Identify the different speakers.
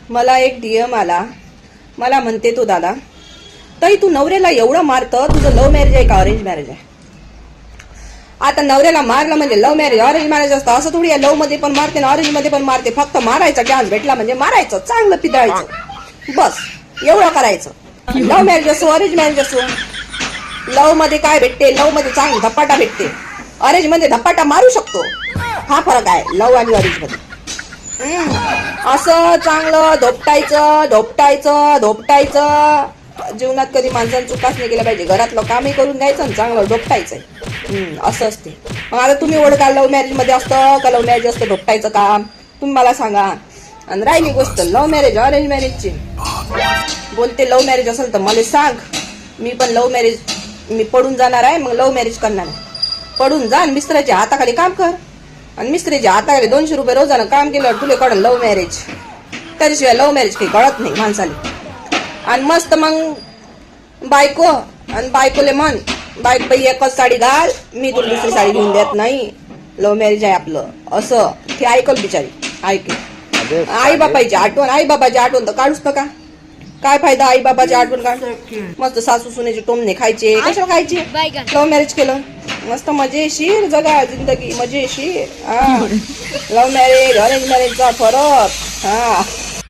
Speaker 1: मला एक DM आला. मला म्हणते तू दादा ताई तू नवऱ्याला एवढं मारतं, तुझं लव्ह मॅरेज आहे का ऑरेंज मॅरेज आहे? आता नवऱ्याला मारलं म्हणजे लव्ह मॅरेज ऑरेंज मॅरेज असतं असं थोडी आहे. लव्ह मध्ये पण मारते ना ऑरेंज मध्ये पण मारते. फक्त मारायचं चान्स भेटला म्हणजे मारायचं, चांगलं पितळायचं, बस एवढं करायचं. लव्ह मॅरेज असो ऑरेंज मॅरेज असो, लव्ह मध्ये काय भेटते? लव्ह मध्ये चांगली धपाटा भेटते, ऑरेंज मध्ये धपाटा मारू शकतो. हा फरक आहे लव्ह आणि ऑरेंज मध्ये. असं चांगलं धोपटायचं धोपटायचं धोपटायचं. जीवनात कधी माणसाने चुकाच नाही केल्या पाहिजे. घरातलं कामही करून द्यायचं आणि चांगलं धोपटायचंय, असं असते. मग आता तुम्ही ओळखा लव्ह मॅरेज मध्ये असतं का लव्ह मॅरेज असतं धोपटायचं काम? तुम्ही मला सांगा. आणि राहिली गोष्ट लव्ह मॅरेज ऑरेंज मॅरेजची, बोलते लव्ह मॅरेज असेल तर मला सांग, मी पण लव्ह मॅरेज मी पडून जाणार आहे, मग लव्ह मॅरेज करणार आहे. पडून जा आणि मिस्त्राच्या हाताखाली काम कर, आणि मिस्त्रीच्या हाताखाली 200 रुपये रोजानं काम केल्यावर तुले कळलं लव्ह मॅरेज. त्याच्याशिवाय लव्ह मॅरेज काही कळत नाही माणसाला. आणि मस्त मग बायको आणि बायकोले मन बाईक बाई एकच साडी घाल, मी तुला दुसरी साडी घेऊन देत नाही, लव्ह मॅरेज आहे आपलं, असं ती ऐकल बिचारी. ऐकल आई बापाची आठवण, आई बाबाची आठवण तर काढूच नका. काय फायदा आई बाबाची आठवण काढ. मस्त सासू सुनेचे टोमणे खायचे, कशाला खायचे? लव्ह मॅरेज केलं मस्त मजेशीर जगा जिंदगी मजेशीर. लव्ह मॅरेज ऑरेंज मॅरेजचा फरक.